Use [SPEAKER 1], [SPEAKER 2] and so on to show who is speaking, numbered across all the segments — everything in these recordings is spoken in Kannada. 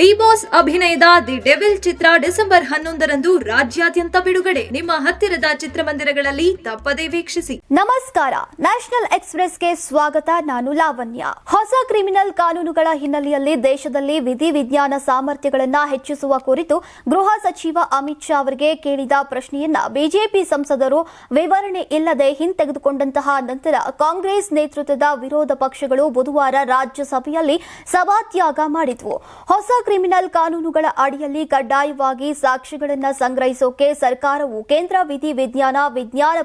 [SPEAKER 1] ಡಿ ಬಾಸ್ ಅಭಿನಯದ ದಿ ಡೆವಿಲ್ ಚಿತ್ರ ಡಿಸೆಂಬರ್ 11ರಂದು ರಾಜ್ಯಾದ್ಯಂತ ಬಿಡುಗಡೆ. ನಿಮ್ಮ ಹತ್ತಿರದ ಚಿತ್ರಮಂದಿರಗಳಲ್ಲಿ ತಪ್ಪದೇ ವೀಕ್ಷಿಸಿ.
[SPEAKER 2] ನಮಸ್ಕಾರ, ನ್ಯಾಷನಲ್ ಎಕ್ಸ್‌ಪ್ರೆಸ್‌ಗೆ ಸ್ವಾಗತ. ನಾನು ಲಾವಣ್ಯ. ಹೊಸ ಕ್ರಿಮಿನಲ್ ಕಾನೂನುಗಳ ಹಿನ್ನೆಲೆಯಲ್ಲಿ ದೇಶದಲ್ಲಿ ವಿಧಿವಿಜ್ಞಾನ ಸಾಮರ್ಥ್ಯಗಳನ್ನು ಹೆಚ್ಚಿಸುವ ಕುರಿತು ಗೃಹ ಸಚಿವ ಅಮಿತ್ ಶಾ ಅವರಿಗೆ ಕೇಳಿದ ಪ್ರಶ್ನೆಯನ್ನ ಬಿಜೆಪಿ ಸಂಸದರು ವಿವರಣೆ ಇಲ್ಲದೆ ಹಿಂತೆಗೆದುಕೊಂಡಂತಹ ನಂತರ ಕಾಂಗ್ರೆಸ್ ನೇತೃತ್ವದ ವಿರೋಧ ಪಕ್ಷಗಳು ಬುಧವಾರ ರಾಜ್ಯಸಭೆಯಲ್ಲಿ ಸಭಾತ್ಯಾಗ ಮಾಡಿದ್ವು. ಹೊಸ ಕ್ರಿಮಿನಲ್ ಕಾನೂನುಗಳ ಅಡಿಯಲ್ಲಿ ಕಡ್ಡಾಯವಾಗಿ ಸಾಕ್ಷಿಗಳನ್ನು ಸಂಗ್ರಹಿಸೋಕೆ ಸರ್ಕಾರವು ಕೇಂದ್ರ ವಿಜ್ಞಾನ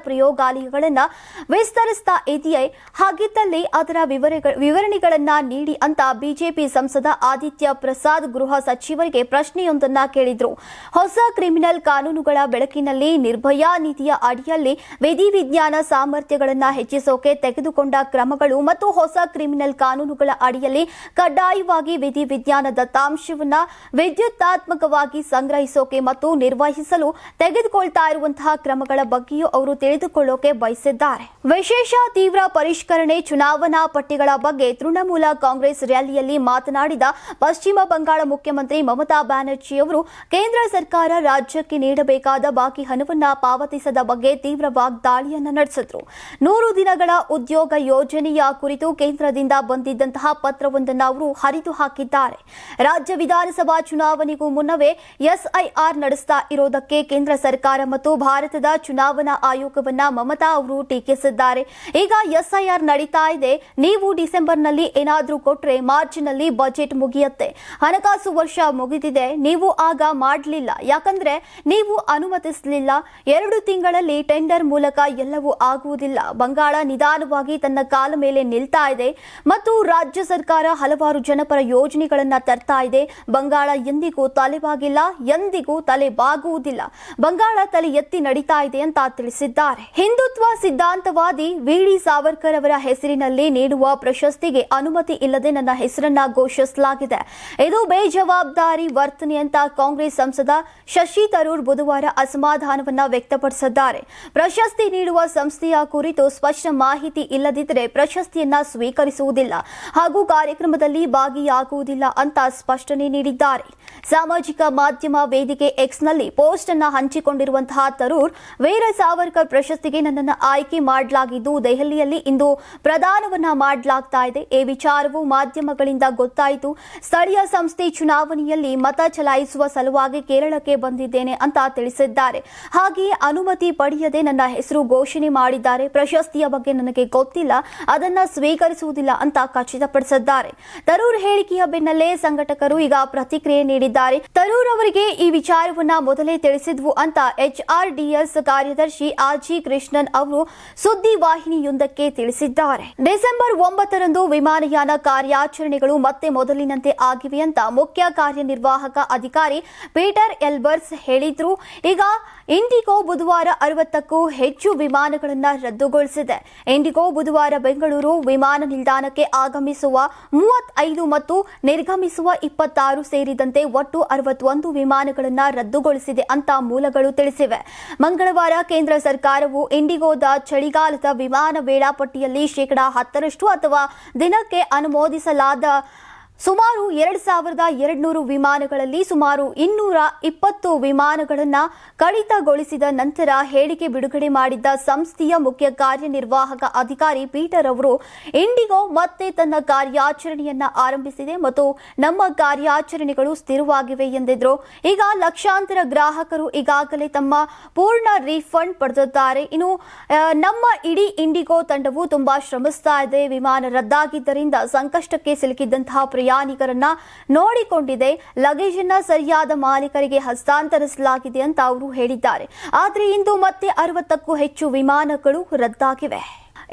[SPEAKER 2] ಪ್ರಯೋಗಾಲಯಗಳನ್ನು ವಿಸ್ತರಿಸ್ತಾ ಇದೆಯೇ? ಹಾಗಿದ್ದಲ್ಲಿ ಅದರ ವಿವರಣೆಗಳನ್ನ ನೀಡಿ ಅಂತ ಬಿಜೆಪಿ ಸಂಸದ ಆದಿತ್ಯ ಪ್ರಸಾದ್ ಗೃಹ ಸಚಿವರಿಗೆ ಪ್ರಶ್ನೆಯೊಂದನ್ನ ಕೇಳಿದ್ರು. ಹೊಸ ಕ್ರಿಮಿನಲ್ ಕಾನೂನುಗಳ ಬೆಳಕಿನಲ್ಲಿ ನಿರ್ಭಯಾ ನಿಧಿಯ ಅಡಿಯಲ್ಲಿ ವಿಧಿವಿಜ್ಞಾನ ಸಾಮರ್ಥ್ಯಗಳನ್ನು ಹೆಚ್ಚಿಸೋಕೆ ತೆಗೆದುಕೊಂಡ ಕ್ರಮಗಳು ಮತ್ತು ಹೊಸ ಕ್ರಿಮಿನಲ್ ಕಾನೂನುಗಳ ಅಡಿಯಲ್ಲಿ ಕಡ್ಡಾಯವಾಗಿ ವಿಧಿವಿಜ್ಞಾನ ದತ್ತಾಂಶವನ್ನ ವಿದ್ಯುತ್ತಾತ್ಮಕವಾಗಿ ಸಂಗ್ರಹಿಸೋಕೆ ಮತ್ತು ನಿರ್ವಹಿಸಲು ತೆಗೆದುಕೊಳ್ತಾ ಇರುವಂತಹ ಕ್ರಮಗಳ ಬಗ್ಗೆಯೂ ಅವರು ತಿಳಿದುಕೊಳ್ಳೋಕೆ ಬಯಸಿದ್ದಾರೆ. ವಿಶೇಷ ತೀವ್ರ ಪರಿಷ್ಕರಣೆ ಚುನಾವಣಾ ಪಟ್ಟಿಗಳ ಬಗ್ಗೆ ತೃಣಮೂಲ ಕಾಂಗ್ರೆಸ್ ರ್ಯಾಲಿಯಲ್ಲಿ ಮಾತನಾಡಿದ ಪಶ್ಚಿಮ ಬಂಗಾಳ ಮುಖ್ಯಮಂತ್ರಿ ಮಮತಾ ಬ್ಯಾನರ್ಜಿ ಅವರು ಕೇಂದ್ರ ಸರ್ಕಾರ ರಾಜ್ಯಕ್ಕೆ ನೀಡಬೇಕಾದ ಬಾಕಿ ಹಣವನ್ನ ಪಾವತಿಸದ ಬಗ್ಗೆ ತೀವ್ರ ವಾಗ್ದಾಳಿಯನ್ನ ನಡೆಸಿದ್ರು. 100 ದಿನಗಳ ಉದ್ಯೋಗ ಯೋಜನೆಯ ಕುರಿತು ಕೇಂದ್ರದಿಂದ ಬಂದಿದ್ದಂತಹ ಪತ್ರವೊಂದನ್ನು ಅವರು ಹರಿದು ಹಾಕಿದ್ದಾರೆ. ರಾಜ್ಯ ವಿಧಾನಸಭಾ ಚುನಾವಣೆಗೂ ಮುನ್ನವೇ ಎಸ್ಐಆರ್ ನಡೆಸ್ತಾ ಇರೋದಕ್ಕೆ ಕೇಂದ್ರ ಸರ್ಕಾರ ಮತ್ತು ಭಾರತದ ಚುನಾವಣಾ ಆಯೋಗವನ್ನ ಮಮತಾ ಅವರು ಟೀಕಿಸಿದ್ದಾರೆ. ಈಗ ಎಸ್ಐಆರ್ ನಡೀತಾ ಇದೆ, ನೀವು ಡಿಸೆಂಬರ್ನಲ್ಲಿ ಏನಾದ್ರೂ ಕೊಟ್ರೆ ಮಾರ್ಚ್ನಲ್ಲಿ ಬಜೆಟ್ ಮುಗಿಯುತ್ತೆ. ಹಣಕಾಸು ವರ್ಷ ಮುಗಿದಿದೆ, ನೀವು ಆಗ ಮಾಡಲಿಲ್ಲ, ಯಾಕಂದ್ರೆ ನೀವು ಅನುಮತಿಸಲಿಲ್ಲ. 2 ತಿಂಗಳಲ್ಲಿ ಟೆಂಡರ್ ಮೂಲಕ ಎಲ್ಲವೂ ಆಗುವುದಿಲ್ಲ. ಬಂಗಾಳ ನಿಧಾನವಾಗಿ ತನ್ನ ಕಾಲ ಮೇಲೆ ನಿಲ್ತಾ ಇದೆ ಮತ್ತು ರಾಜ್ಯ ಸರ್ಕಾರ ಹಲವಾರು ಜನಪರ ಯೋಜನೆಗಳನ್ನ ತರ್ತಾ ಇದೆ. ಬಂಗಾಳ ಎಂದಿಗೂ ತಲೆಬಾಗಿಲ್ಲ, ಎಂದಿಗೂ ತಲೆಬಾಗುವುದಿಲ್ಲ. ಬಂಗಾಳ ತಲೆ ಎತ್ತಿ ನಡೀತಾ ಇದೆ ಅಂತ ತಿಳಿಸಿದ್ದಾರೆ. ಹಿಂದುತ್ವ ಸಿದ್ಧಾಂತವಾದಿ ವಿ.ಡಿ. ಸಾವರ್ಕರ್ ಅವರ ಹೆಸರಿನಲ್ಲಿ ನೀಡುವ ಪ್ರಶಸ್ತಿಗೆ ಅನುಮತಿ ಇಲ್ಲದೆ ನನ್ನ ಹೆಸರನ್ನ ಘೋಷಿಸಲಾಗಿದೆ. ಇದು ಬೇಜವಾಬ್ದಾರಿ ವರ್ತನೆ ಅಂತ ಕಾಂಗ್ರೆಸ್ ಸಂಸದ ಶಶಿ ತರೂರ್ ಬುಧವಾರ ಅಸಮಾಧಾನವನ್ನ ವ್ಯಕ್ತಪಡಿಸಿದ್ದಾರೆ. ಪ್ರಶಸ್ತಿ ನೀಡುವ ಸಂಸ್ಥೆಯ ಕುರಿತು ಸ್ಪಷ್ಟ ಮಾಹಿತಿ ಇಲ್ಲದಿದ್ದರೆ ಪ್ರಶಸ್ತಿಯನ್ನ ಸ್ವೀಕರಿಸುವುದಿಲ್ಲ ಹಾಗೂ ಕಾರ್ಯಕ್ರಮದಲ್ಲಿ ಭಾಗಿಯಾಗುವುದಿಲ್ಲ ಅಂತ ಸ್ಪಷ್ಟನೆ ನೀಡಿದ್ದಾರೆ. ಸಾಮಾಜಿಕ ಮಾಧ್ಯಮ ವೇದಿಕೆ ಎಕ್ಸ್ನಲ್ಲಿ ಪೋಸ್ಟ್ ಅನ್ನು ಹಂಚಿಕೊಂಡಿರುವಂತಹ ತರೂರ್, ವೀರ ಸಾವರ್ಕರ್ ಪ್ರಶಸ್ತಿಗೆ ನನ್ನನ್ನು ಆಯ್ಕೆ ಮಾಡಲಾಗಿದ್ದು ದೆಹಲಿಯಲ್ಲಿ ಇಂದು ಪ್ರದಾನವನ್ನ ಮಾಡಲಾಗ್ತಾ ಇದೆ. ಈ ವಿಚಾರವು ಮಾಧ್ಯಮಗಳಿಂದ ಗೊತ್ತಾಯಿತು. ಸ್ಥಳೀಯ ಸಂಸ್ಥೆ ಚುನಾವಣೆಯಲ್ಲಿ ಮತ ಚಲಾಯಿಸುವ ಸಲುವಾಗಿ ಕೇರಳಕ್ಕೆ ಬಂದಿದ್ದೇನೆ ಅಂತ ತಿಳಿಸಿದ್ದಾರೆ. ಹಾಗೆಯೇ ಅನುಮತಿ ಪಡೆಯದೆ ನನ್ನ ಹೆಸರು ಘೋಷಣೆ ಮಾಡಿದ್ದಾರೆ. ಪ್ರಶಸ್ತಿಯ ಬಗ್ಗೆ ನನಗೆ ಗೊತ್ತಿಲ್ಲ, ಅದನ್ನ ಸ್ವೀಕರಿಸುವುದಿಲ್ಲ ಅಂತ ಖಚಿತಪಡಿಸಿದ್ದಾರೆ. ತರೂರ್ ಹೇಳಿಕೆಯ ಬೆನ್ನಲ್ಲೇ ಸಂಘಟಕರು ಈಗ ಪ್ರತಿಕ್ರಿಯೆ ನೀಡಿದ್ದಾರೆ. ತರೂರ್ ಅವರಿಗೆ ಈ ವಿಚಾರವನ್ನ ಮೊದಲೇ ತಿಳಿಸಿದ್ವು ಅಂತ ಎಚ್ಆರ್ಡಿಎಸ್ ಕಾರ್ಯದರ್ಶಿ ಆರ್ಜಿ ಕೃಷ್ಣನ್ ಅವರು ಸುದ್ದಿ ವಾಹಿನಿಯೊಂದಕ್ಕೆ ತಿಳಿಸಿದ್ದಾರೆ. ಡಿಸೆಂಬರ್ 9ರಂದು ವಿಮಾನಯಾನ ಕಾರ್ಯಾಚರಣೆಗಳು ಮತ್ತೆ ಮೊದಲಿನಂತೆ ಆಗಿವೆ ಅಂತ ಮುಖ್ಯ ಕಾರ್ಯನಿರ್ವಾಹಕ ಅಧಿಕಾರಿ ಪೀಟರ್ ಎಲ್ಬರ್ಸ್ ಹೇಳಿದ್ರು. ಈಗ ಇಂಡಿಗೋ ಬುಧವಾರ 60ಕ್ಕೂ ಹೆಚ್ಚು ವಿಮಾನಗಳನ್ನು ರದ್ದುಗೊಳಿಸಿದೆ. ಇಂಡಿಗೋ ಬುಧವಾರ ಬೆಂಗಳೂರು ವಿಮಾನ ನಿಲ್ದಾಣಕ್ಕೆ ಆಗಮಿಸುವ 35 ಮತ್ತು ನಿರ್ಗಮಿಸುವ 26 ಸೇರಿದಂತೆ ಒಟ್ಟು 61 ವಿಮಾನಗಳನ್ನು ರದ್ದುಗೊಳಿಸಿದೆ ಅಂತ ಮೂಲಗಳು ತಿಳಿಸಿವೆ. ಮಂಗಳವಾರ ಕೇಂದ್ರ ಸರ್ಕಾರವು ಇಂಡಿಗೋದ ಚಳಿಗಾಲದ ವಿಮಾನ ವೇಳಾಪಟ್ಟಿಯಲ್ಲಿ 10% ಅಥವಾ ದಿನಕ್ಕೆ ಅನುಮೋದಿಸಲಾದ ಸುಮಾರು 2200 ವಿಮಾನಗಳಲ್ಲಿ ಸುಮಾರು 220 ವಿಮಾನಗಳನ್ನು ಕಡಿತಗೊಳಿಸಿದ ನಂತರ ಹೇಳಿಕೆ ಬಿಡುಗಡೆ ಮಾಡಿದ್ದ ಸಂಸ್ಥೆಯ ಮುಖ್ಯ ಕಾರ್ಯನಿರ್ವಾಹಕ ಅಧಿಕಾರಿ ಪೀಟರ್ ಅವರು, ಇಂಡಿಗೋ ಮತ್ತೆ ತನ್ನ ಕಾರ್ಯಾಚರಣೆಯನ್ನ ಆರಂಭಿಸಿದೆ ಮತ್ತು ನಮ್ಮ ಕಾರ್ಯಾಚರಣೆಗಳು ಸ್ಥಿರವಾಗಿವೆ ಎಂದಿದ್ರು. ಈಗ ಲಕ್ಷಾಂತರ ಗ್ರಾಹಕರು ಈಗಾಗಲೇ ತಮ್ಮ ಪೂರ್ಣ ರೀಫಂಡ್ ಪಡೆದಿದ್ದಾರೆ. ಇನ್ನು ನಮ್ಮ ಇಡೀ ಇಂಡಿಗೋ ತಂಡವು ತುಂಬಾ ಶ್ರಮಿಸ್ತಾ ಇದೆ. ವಿಮಾನ ರದ್ದಾಗಿದ್ದರಿಂದ ಸಂಕಷ್ಟಕ್ಕೆ ಸಿಲುಕಿದ್ದಂತಹ ಪ್ರಯಾಣಿಕರನ್ನ ನೋಡಿಕೊಂಡಿದೆ. ಲಗೇಜ್ ಅನ್ನ ಸರಿಯಾದ ಮಾಲೀಕರಿಗೆ ಹಸ್ತಾಂತರಿಸಲಾಗಿದೆ ಅಂತ ಅವರು ಹೇಳಿದ್ದಾರೆ. ಆದರೆ ಇಂದು ಮತ್ತೆ 60ಕ್ಕೂ ಹೆಚ್ಚು ವಿಮಾನಗಳು ರದ್ದಾಗಿವೆ.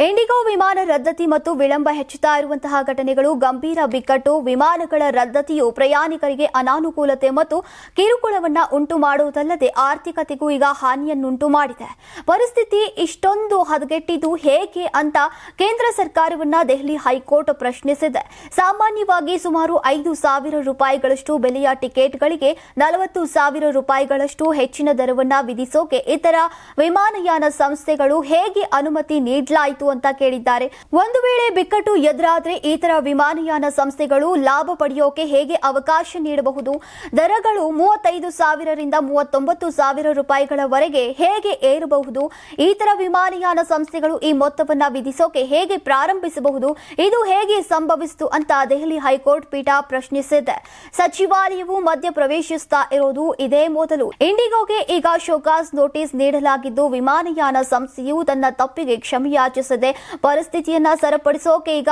[SPEAKER 2] ಇಂಡಿಗೋ ವಿಮಾನ ರದ್ದತಿ ಮತ್ತು ವಿಳಂಬ ಹೆಚ್ಚುತ್ತಾ ಇರುವಂತಹ ಘಟನೆಗಳು ಗಂಭೀರ ಬಿಕ್ಕಟ್ಟು. ವಿಮಾನಗಳ ರದ್ದತಿಯು ಪ್ರಯಾಣಿಕರಿಗೆ ಅನಾನುಕೂಲತೆ ಮತ್ತು ಕಿರುಕುಳವನ್ನ ಉಂಟು ಮಾಡುವುದಲ್ಲದೆ ಆರ್ಥಿಕತೆಗೂ ಈಗ ಹಾನಿಯನ್ನುಂಟು ಮಾಡಿದೆ. ಪರಿಸ್ಥಿತಿ ಇಷ್ಟೊಂದು ಹದಗೆಟ್ಟಿದ್ದು ಹೇಗೆ ಅಂತ ಕೇಂದ್ರ ಸರ್ಕಾರವನ್ನ ದೆಹಲಿ ಹೈಕೋರ್ಟ್ ಪ್ರಶ್ನಿಸಿದೆ. ಸಾಮಾನ್ಯವಾಗಿ ಸುಮಾರು 5,000 ರೂಪಾಯಿಗಳಷ್ಟು ಬೆಲೆಯ ಟಿಕೆಟ್ಗಳಿಗೆ 40,000 ರೂಪಾಯಿಗಳಷ್ಟು ಹೆಚ್ಚಿನ ದರವನ್ನ ವಿಧಿಸೋಕೆ ಇತರ ವಿಮಾನಯಾನ ಸಂಸ್ಥೆಗಳು ಹೇಗೆ ಅನುಮತಿ ನೀಡಲಾಯಿತು ಬಿಕ್ಕಟ್ಟು ಅಂತ ಕೇಳಿದ್ದಾರೆ. ಒಂದು ವೇಳೆ ಬಿಕ್ಕಟ್ಟು ಎದುರಾದ್ರೆ ಈ ತರ ವಿಮಾನಯಾನ ಸಂಸ್ಥೆಗಳು ಲಾಭ ಪಡೆಯೋಕೆ ಹೇಗೆ ಅವಕಾಶ ನೀಡಬಹುದು? ದರಗಳು 35,000 39,000 ರೂಪಾಯಿಗಳವರೆಗೆ ಹೇಗೆ ಏರಬಹುದು? ಈ ತರ ವಿಮಾನಯಾನ ಸಂಸ್ಥೆಗಳು ಈ ಮೊತ್ತವನ್ನ ವಿಧಿಸೋಕೆ ಹೇಗೆ ಪ್ರಾರಂಭಿಸಬಹುದು? ಇದು ಹೇಗೆ ಸಂಭವಿಸಿತು ಅಂತ ದೆಹಲಿ ಹೈಕೋರ್ಟ್ ಪೀಠ ಪ್ರಶ್ನಿಸಿದೆ. ಸಚಿವಾಲಯವು ಮಧ್ಯ ಪ್ರವೇಶಿಸ್ತಾ ಇರೋದು ಇದೇ ಮೊದಲು. ಇಂಡಿಗೋಗೆ ಈಗ ಶೋಕಾಸ್ ನೋಟಿಸ್ ನೀಡಲಾಗಿದ್ದು, ವಿಮಾನಯಾನ ಸಂಸ್ಥೆಯು ತನ್ನ ತಪ್ಪಿಗೆ ಕ್ಷಮೆಯಾಚಿಸಿದೆ. ಪರಿಸ್ಥಿತಿಯನ್ನ ಸರಿಪಡಿಸೋಕೆ ಈಗ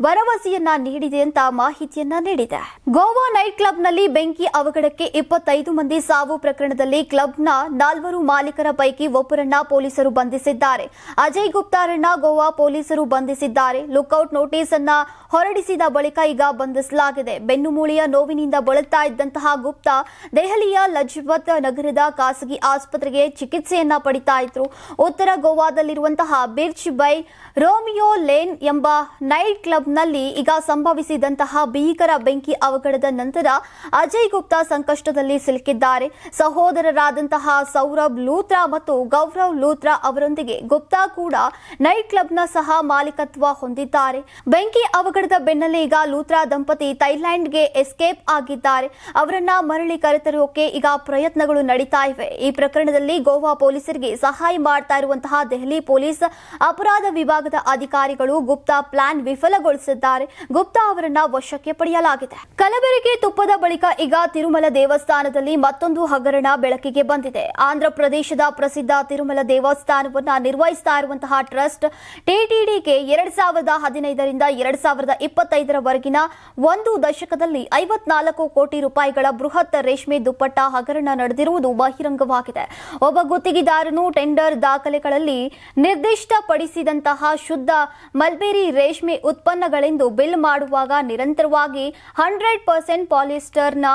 [SPEAKER 2] ಭರವಸೆಯನ್ನ ನೀಡಿದೆ ಅಂತ ಮಾಹಿತಿಯನ್ನ ನೀಡಿದೆ. ಗೋವಾ ನೈಟ್ ಕ್ಲಬ್ನಲ್ಲಿ ಬೆಂಕಿ ಅವಘಡಕ್ಕೆ 25 ಮಂದಿ ಸಾವು ಪ್ರಕರಣದಲ್ಲಿ ಕ್ಲಬ್ನ 4 ಮಾಲೀಕರ ಪೈಕಿ ಒಬ್ಬರನ್ನ ಪೊಲೀಸರು ಬಂಧಿಸಿದ್ದಾರೆ. ಅಜಯ್ ಗುಪ್ತಾರನ್ನ ಗೋವಾ ಪೊಲೀಸರು ಬಂಧಿಸಿದ್ದಾರೆ. ಲುಕ್ಔಟ್ ನೋಟಿಸ್ ಅನ್ನ ಹೊರಡಿಸಿದ ಬಳಿಕ ಈಗ ಬಂಧಿಸಲಾಗಿದೆ. ಬೆನ್ನುಮೂಳೆಯ ನೋವಿನಿಂದ ಬಳಲ್ತಾ ಇದ್ದಂತಹ ಗುಪ್ತಾ ದೆಹಲಿಯ ಲಜಪತ್ ನಗರದ ಖಾಸಗಿ ಆಸ್ಪತ್ರೆಗೆ ಚಿಕಿತ್ಸೆಯನ್ನ ಪಡಿತಾ ಇದ್ರು. ಉತ್ತರ ಗೋವಾದಲ್ಲಿರುವಂತಹ ಬಿರ್ಚ್ ಬೈ ರೋಮಿಯೋ ಲೇನ್ ಎಂಬ ನೈಟ್ ಕ್ಲಬ್ನಲ್ಲಿ ಈಗ ಸಂಭವಿಸಿದಂತಹ ಭೀಕರ ಬೆಂಕಿ ಅವಘಡದ ನಂತರ ಅಜಯ್ ಗುಪ್ತಾ ಸಂಕಷ್ಟದಲ್ಲಿ ಸಿಲುಕಿದ್ದಾರೆ. ಸಹೋದರರಾದಂತಹ ಸೌರಭ್ ಲೂಥ್ರಾ ಮತ್ತು ಗೌರವ್ ಲೂಥ್ರಾ ಅವರೊಂದಿಗೆ ಗುಪ್ತಾ ಕೂಡ ನೈಟ್ ಕ್ಲಬ್ನ ಸಹ ಮಾಲೀಕತ್ವ ಹೊಂದಿದ್ದಾರೆ. ಬೆಂಕಿ ಅವಘಡದ ಬೆನ್ನಲ್ಲೇ ಈಗ ಲೂಥ್ರಾ ದಂಪತಿ ಥೈಲ್ಯಾಂಡ್ಗೆ ಎಸ್ಕೇಪ್ ಆಗಿದ್ದಾರೆ. ಅವರನ್ನ ಮರಳಿ ಕರೆತರೋಕೆ ಈಗ ಪ್ರಯತ್ನಗಳು ನಡೀತಾ ಇವೆ. ಈ ಪ್ರಕರಣದಲ್ಲಿ ಗೋವಾ ಪೊಲೀಸರಿಗೆ ಸಹಾಯ ಮಾಡ್ತಾ ಇರುವಂತಹ ದೆಹಲಿ ಪೊಲೀಸ್ ಅಪರಾಧ ವಿಭಾಗದ ಅಧಿಕಾರಿಗಳು ಗುಪ್ತಾ ಪ್ಲಾನ್ ವಿಫಲಗೊಳಿಸಿದ್ದಾರೆ. ಗುಪ್ತಾ ಅವರನ್ನ ವಶಕ್ಕೆ ಪಡೆಯಲಾಗಿದೆ. ಕಲಬೆರಕೆ ತುಪ್ಪದ ಬಳಿಕ ಈಗ ತಿರುಮಲ ದೇವಸ್ಥಾನದಲ್ಲಿ ಮತ್ತೊಂದು ಹಗರಣ ಬೆಳಕಿಗೆ ಬಂದಿದೆ. ಆಂಧ್ರ ಪ್ರದೇಶದ ಪ್ರಸಿದ್ಧ ತಿರುಮಲ ದೇವಸ್ಥಾನವನ್ನ ನಿರ್ವಹಿಸ್ತಾ ಇರುವಂತಹ ಟ್ರಸ್ಟ್ ಟಿಟಿಡಿಗೆ 2015ರಿಂದ 2025ರವರೆಗಿನ ಒಂದು ದಶಕದಲ್ಲಿ 54 ಕೋಟಿ ರೂಪಾಯಿಗಳ ಬೃಹತ್ ರೇಷ್ಮೆ ದುಪ್ಪಟ್ಟ ಹಗರಣ ನಡೆದಿರುವುದು ಬಹಿರಂಗವಾಗಿದೆ. ಒಬ್ಬ ಗುತ್ತಿಗೆದಾರನು ಟೆಂಡರ್ ದಾಖಲೆಗಳಲ್ಲಿ ನಿರ್ದಿಷ್ಟಪಡಿಸಿದಂತಹ ಶುದ್ಧ ಮಲ್ಬೇರಿ ರೇಷ್ಮೆ ಉತ್ಪನ್ನಗಳೆಂದು ಬಿಲ್ ಮಾಡುವಾಗ ನಿರಂತರವಾಗಿ 100% ಪಾಲಿಸ್ಟರ್ನ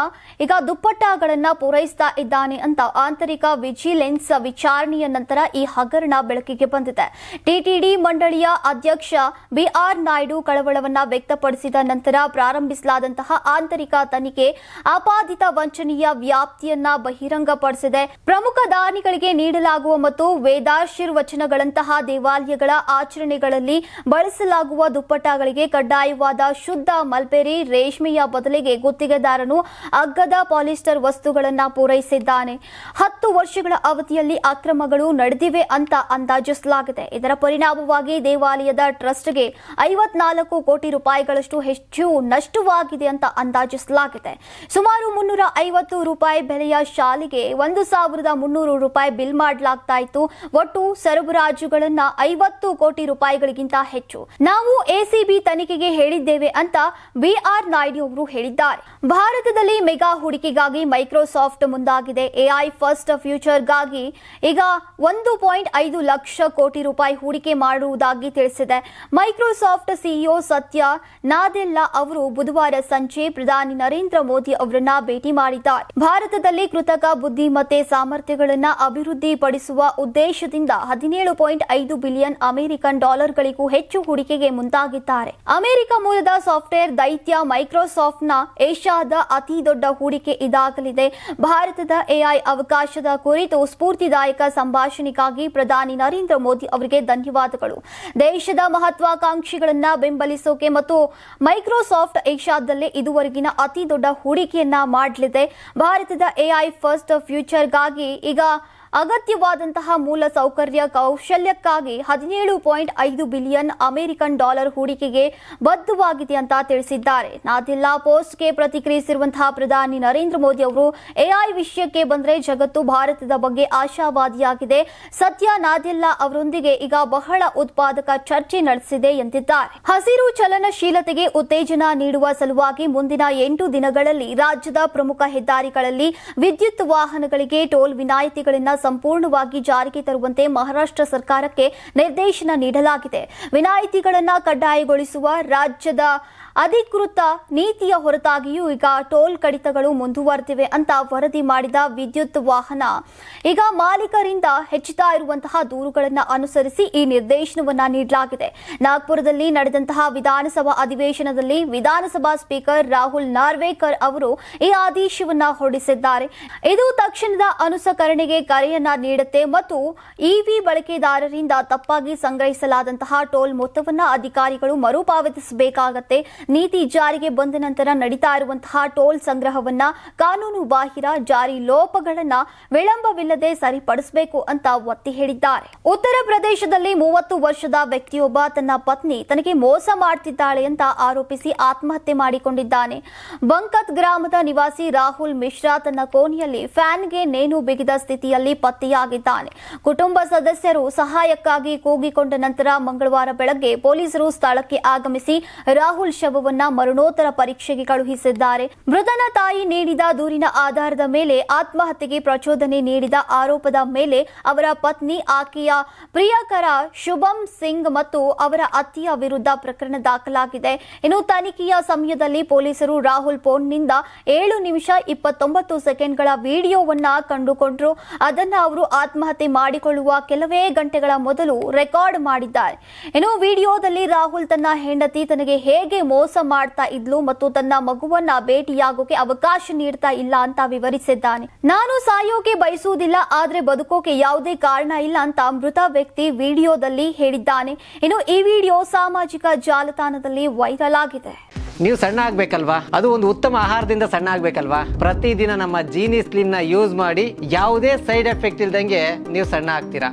[SPEAKER 2] ಈಗ ದುಪ್ಪಟ್ಟಗಳನ್ನ ಪೂರೈಸ್ತಾ ಇದ್ದಾನೆ ಅಂತ ಆಂತರಿಕ ವಿಜಿಲೆನ್ಸ್ ವಿಚಾರಣೆಯ ನಂತರ ಈ ಹಗರಣ ಬೆಳಕಿಗೆ ಬಂದಿದೆ. ಟಿಟಿಡಿ ಮಂಡಳಿಯ ಅಧ್ಯಕ್ಷ ಬಿಆರ್ ನಾಯ್ಡು ಕಳವಳವನ್ನ ವ್ಯಕ್ತಪಡಿಸಿದ ನಂತರ ಪ್ರಾರಂಭಿಸಲಾದಂತಹ ಆಂತರಿಕ ತನಿಖೆ ಆಪಾದಿತ ವಂಚನೆಯ ವ್ಯಾಪ್ತಿಯನ್ನ ಬಹಿರಂಗಪಡಿಸಿದೆ. ಪ್ರಮುಖ ದಾನಿಗಳಿಗೆ ನೀಡಲಾಗುವ ಮತ್ತು ವೇದಾಶೀರ್ವಚನಗಳಂತಹ ದೇವಾಲಯಗಳ ಆಚರಣೆಗಳಲ್ಲಿ ಬಳಸಲಾಗುವ ದುಪ್ಪಟ್ಟಗಳಿಗೆ ಕಡ್ಡಾಯವಾದ ಶುದ್ಧ ಮಲ್ಬೇರಿ ರೇಷ್ಮೆಯ ಬದಲಿಗೆ ಗುತ್ತಿಗೆದಾರನು ಅಗ್ಗದ ಪಾಲಿಸ್ಟರ್ ವಸ್ತುಗಳನ್ನು ಪೂರೈಸಿದ್ದಾನೆ. 10 ವರ್ಷಗಳ ಅವಧಿಯಲ್ಲಿ ಅಕ್ರಮಗಳು ನಡೆದಿವೆ ಅಂತ ಅಂದಾಜಿಸಲಾಗಿದೆ. ಇದರ ಪರಿಣಾಮವಾಗಿ ದೇವಾಲಯದ ಟ್ರಸ್ಟ್ಗೆ 54 ಕೋಟಿ ರೂಪಾಯಿಗಳಷ್ಟು ಹೆಚ್ಚು ನಷ್ಟವಾಗಿದೆ ಅಂತ ಅಂದಾಜಿಸಲಾಗಿದೆ. ಸುಮಾರು 350 ರೂಪಾಯಿ ಬೆಲೆಯ ಶಾಲೆಗೆ 1,300 ರೂಪಾಯಿ ಬಿಲ್ ಮಾಡಲಾಗ್ತಾ ಇತ್ತು. ಒಟ್ಟು ಸರಬರಾಜುಗಳನ್ನ 50 ಕೋಟಿ ರೂಪಾಯಿಗಳಿಗಿಂತ ಹೆಚ್ಚು. ನಾವು ಎಸಿಬಿ ತನಿಖೆಗೆ ಹೇಳಿದ್ದೇವೆ ಅಂತ ಬಿಆರ್ ನಾಯ್ಡು ಅವರು ಹೇಳಿದ್ದಾರೆ. ಭಾರತದಲ್ಲಿ ಮೆಗಾ ಹೂಡಿಕೆಗಾಗಿ ಮೈಕ್ರೋಸಾಫ್ಟ್ ಮುಂದಾಗಿದೆ. ಎಐ ಫಸ್ಟ್ ಫ್ಯೂಚರ್ಗಾಗಿ ಈಗ 1.5 ಲಕ್ಷ ಕೋಟಿ ರೂಪಾಯಿ ಹೂಡಿಕೆ ಮಾಡುವುದಾಗಿ ತಿಳಿಸಿದೆ. ಮೈಕ್ರೋಸಾಫ್ಟ್ ಸಿಇಒ ಸತ್ಯ ನಾದೆಲ್ಲಾ ಅವರು ಬುಧವಾರ ಸಂಜೆ ಪ್ರಧಾನಿ ನರೇಂದ್ರ ಮೋದಿ ಅವರನ್ನ ಭೇಟಿ ಮಾಡಿದ್ದಾರೆ. ಭಾರತದಲ್ಲಿ ಕೃತಕ ಬುದ್ಧಿಮತ್ತೆ ಸಾಮರ್ಥ್ಯಗಳನ್ನು ಅಭಿವೃದ್ಧಿಪಡಿಸುವ ಉದ್ದೇಶದಿಂದ 17.5 ಬಿಲಿಯನ್ ಅಮೆರಿಕನ್ ಡಾಲರ್ಗಳಿಗೂ ಹೆಚ್ಚು ಹೂಡಿಕೆಗೆ ಮುಂದಾಗಿದ್ದಾರೆ. ಅಮೆರಿಕ ಮೂಲದ ಸಾಫ್ಟ್ವೇರ್ ದೈತ್ಯ ಮೈಕ್ರೋಸಾಫ್ಟ್ನ ಏಷ್ಯಾದ ಅತಿ ದೊಡ್ಡ ಹೂಡಿಕೆ ಇದಾಗಲಿದೆ. ಭಾರತದ ಎಐ ಅವಕಾಶದ ಕುರಿತು ಸ್ಫೂರ್ತಿದಾಯಕ ಸಂಭಾಷಣೆಗಾಗಿ ಪ್ರಧಾನಿ ನರೇಂದ್ರ ಮೋದಿ ಅವರಿಗೆ ಧನ್ಯವಾದಗಳು. ದೇಶದ ಮಹತ್ವಾಕಾಂಕ್ಷೆಗಳನ್ನ ಬೆಂಬಲಿಸೋಕೆ ಮತ್ತು ಮೈಕ್ರೋಸಾಫ್ಟ್ ಏಷ್ಯಾದಲ್ಲೇ ಇದುವರೆಗಿನ ಅತಿ ದೊಡ್ಡ ಹೂಡಿಕೆಯನ್ನ ಮಾಡಲಿದೆ. ಭಾರತದ ಎಐ ಫಸ್ಟ್ ಫ್ಯೂಚರ್ಗಾಗಿ ಈಗ ಅಗತ್ಯವಾದಂತಹ ಮೂಲ ಸೌಕರ್ಯ ಕೌಶಲ್ಯಕ್ಕಾಗಿ 17.5 ಬಿಲಿಯನ್ ಅಮೆರಿಕನ್ ಡಾಲರ್ ಹೂಡಿಕೆಗೆ ಬದ್ಧವಾಗಿದೆ ಅಂತ ತಿಳಿಸಿದ್ದಾರೆ. ನಾದೆಲ್ಲಾ ಪೋಸ್ಟ್ಗೆ ಪ್ರತಿಕ್ರಿಯಿಸಿರುವಂತಹ ಪ್ರಧಾನಿ ನರೇಂದ್ರ ಮೋದಿ ಅವರು ಎಐ ವಿಷಯಕ್ಕೆ ಬಂದರೆ ಜಗತ್ತು ಭಾರತದ ಬಗ್ಗೆ ಆಶಾವಾದಿಯಾಗಿದೆ. ಸತ್ಯ ನಾದೆಲ್ಲಾ ಅವರೊಂದಿಗೆ ಈಗ ಬಹಳ ಉತ್ಪಾದಕ ಚರ್ಚೆ ನಡೆಸಿದೆ ಎಂದಿದ್ದಾರೆ. ಹಸಿರು ಚಲನಶೀಲತೆಗೆ ಉತ್ತೇಜನ ನೀಡುವ ಸಲುವಾಗಿ ಮುಂದಿನ 8 ದಿನಗಳಲ್ಲಿ ರಾಜ್ಯದ ಪ್ರಮುಖ ಹೆದ್ದಾರಿಗಳಲ್ಲಿ ವಿದ್ಯುತ್ ವಾಹನಗಳಿಗೆ ಟೋಲ್ ವಿನಾಯಿತಿಗಳನ್ನು ಸಂಪೂರ್ಣವಾಗಿ ಜಾರಿಗೆ ತರುವಂತೆ ಮಹಾರಾಷ್ಟ್ರ ಸರ್ಕಾರಕ್ಕೆ ನಿರ್ದೇಶನ ನೀಡಲಾಗಿದೆ. ವಿನಾಯಿತಿಗಳನ್ನು ಕಡ್ಡಾಯಗೊಳಿಸುವ ರಾಜ್ಯದ ಅಧಿಕೃತ ನೀತಿಯ ಹೊರತಾಗಿಯೂ ಈಗ ಟೋಲ್ ಕಡಿತಗಳು ಮುಂದುವರೆದಿವೆ ಅಂತ ವರದಿ ಮಾಡಿದ ವಿದ್ಯುತ್ ವಾಹನ ಈಗ ಮಾಲೀಕರಿಂದ ಹೆಚ್ಚುತ್ತಾ ಇರುವಂತಹ ದೂರುಗಳನ್ನು ಅನುಸರಿಸಿ ಈ ನಿರ್ದೇಶನವನ್ನ ನೀಡಲಾಗಿದೆ. ನಾಗ್ಪುರದಲ್ಲಿ ನಡೆದಂತಹ ವಿಧಾನಸಭಾ ಅಧಿವೇಶನದಲ್ಲಿ ವಿಧಾನಸಭಾ ಸ್ಪೀಕರ್ ರಾಹುಲ್ ನಾರ್ವೇಕರ್ ಅವರು ಈ ಆದೇಶವನ್ನ ಹೊರಡಿಸಿದ್ದಾರೆ. ಇದು ತಕ್ಷಣದ ಅನುಸರಣೆಗೆ ಕರೆಯನ್ನ ನೀಡುತ್ತೆ ಮತ್ತು ಇವಿ ಬಳಕೆದಾರರಿಂದ ತಪ್ಪಾಗಿ ಸಂಗ್ರಹಿಸಲಾದಂತಹ ಟೋಲ್ ಮೊತ್ತವನ್ನ ಅಧಿಕಾರಿಗಳು ಮರುಪಾವತಿಸಬೇಕಾಗತ್ತೆ. ನೀತಿ ಜಾರಿಗೆ ಬಂದ ನಂತರ ನಡೀತಾ ಇರುವಂತಹ ಟೋಲ್ ಸಂಗ್ರಹವನ್ನ ಕಾನೂನು ಬಾಹಿರ ಜಾರಿ ಲೋಪಗಳನ್ನ ವಿಳಂಬವಿಲ್ಲದೆ ಸರಿಪಡಿಸಬೇಕು ಅಂತ ಒತ್ತಿ ಹೇಳಿದ್ದಾರೆ. ಉತ್ತರ ಪ್ರದೇಶದಲ್ಲಿ 30 ವರ್ಷದ ವ್ಯಕ್ತಿಯೊಬ್ಬ ತನ್ನ ಪತ್ನಿ ತನಗೆ ಮೋಸ ಮಾಡ್ತಿದ್ದಾಳೆ ಅಂತ ಆರೋಪಿಸಿ ಆತ್ಮಹತ್ಯೆ ಮಾಡಿಕೊಂಡಿದ್ದಾನೆ. ಬಂಕತ್ ಗ್ರಾಮದ ನಿವಾಸಿ ರಾಹುಲ್ ಮಿಶ್ರಾ ತನ್ನ ಕೋಣೆಯಲ್ಲಿ ಫ್ಯಾನ್ಗೆ ನೇಣು ಬಿಗಿದ ಸ್ಥಿತಿಯಲ್ಲಿ ಪತ್ತೆಯಾಗಿದ್ದಾನೆ. ಕುಟುಂಬ ಸದಸ್ಯರು ಸಹಾಯಕ್ಕಾಗಿ ಕೂಗಿಕೊಂಡ ನಂತರ ಮಂಗಳವಾರ ಬೆಳಗ್ಗೆ ಪೊಲೀಸರು ಸ್ಥಳಕ್ಕೆ ಆಗಮಿಸಿ ರಾಹುಲ್ ಶವವನ್ನ ಮರಣೋತ್ತರ ಪರೀಕ್ಷೆಗೆ ಕಳುಹಿಸಿದ್ದಾರೆ. ಮೃತನ ತಾಯಿ ನೀಡಿದ ದೂರಿನ ಆಧಾರದ ಮೇಲೆ ಆತ್ಮಹತ್ಯೆಗೆ ಪ್ರಚೋದನೆ ನೀಡಿದ ಆರೋಪದ ಮೇಲೆ ಅವರ ಪತ್ನಿ, ಆಕೆಯ ಪ್ರಿಯಕರ ಶುಭಂ ಸಿಂಗ್ ಮತ್ತು ಅವರ ಅತ್ತೆಯ ವಿರುದ್ಧ ಪ್ರಕರಣ ದಾಖಲಾಗಿದೆ. ಇನ್ನು ತನಿಖೆಯ ಸಮಯದಲ್ಲಿ ಪೊಲೀಸರು ರಾಹುಲ್ ಫೋನ್ನಿಂದ 7 ನಿಮಿಷ 29 ಸೆಕೆಂಡ್ಗಳ ವಿಡಿಯೋವನ್ನ ಕಂಡುಕೊಂಡ್ರು. ಅದನ್ನ ಅವರು ಆತ್ಮಹತ್ಯೆ ಮಾಡಿಕೊಳ್ಳುವ ಕೆಲವೇ ಗಂಟೆಗಳ ಮೊದಲು ರೆಕಾರ್ಡ್ ಮಾಡಿದ್ದಾರೆ. ಇನ್ನು ವಿಡಿಯೋದಲ್ಲಿ ರಾಹುಲ್ ತನ್ನ ಹೆಂಡತಿ ತನಗೆ ಹೇಗೆ ಮೋಸ ಮಾಡ್ತಾ ಇದ್ಲು ಮತ್ತು ತನ್ನ ಮಗುವನ್ನ ಭೇಟಿಯಾಗೋಕೆ ಅವಕಾಶ ನೀಡ್ತಾ ಇಲ್ಲ ಅಂತ ವಿವರಿಸಿದ್ದಾನೆ. ನಾನು ಸಾಯೋಕೆ ಬಯಸುವುದಿಲ್ಲ, ಆದ್ರೆ ಬದುಕೋಕೆ ಯಾವುದೇ ಕಾರಣ ಇಲ್ಲ ಅಂತ ಮೃತ ವ್ಯಕ್ತಿ ವಿಡಿಯೋದಲ್ಲಿ ಹೇಳಿದ್ದಾನೆ. ಇನ್ನು ಈ ವಿಡಿಯೋ ಸಾಮಾಜಿಕ ಜಾಲತಾಣದಲ್ಲಿ ವೈರಲ್ ಆಗಿದೆ.
[SPEAKER 3] ನೀವು ಸಣ್ಣ ಆಗ್ಬೇಕಲ್ವಾ? ಅದು ಒಂದು ಉತ್ತಮ ಆಹಾರದಿಂದ ಸಣ್ಣ ಆಗ್ಬೇಕಲ್ವಾ? ಪ್ರತಿದಿನ ನಮ್ಮ ಜೀನಿ ಸ್ಲಿಮ್ ನ ಯೂಸ್ ಮಾಡಿ ಯಾವುದೇ ಸೈಡ್ ಎಫೆಕ್ಟ್ ಇಲ್ದಂಗೆ ನೀವು ಸಣ್ಣ ಆಗ್ತೀರಾ.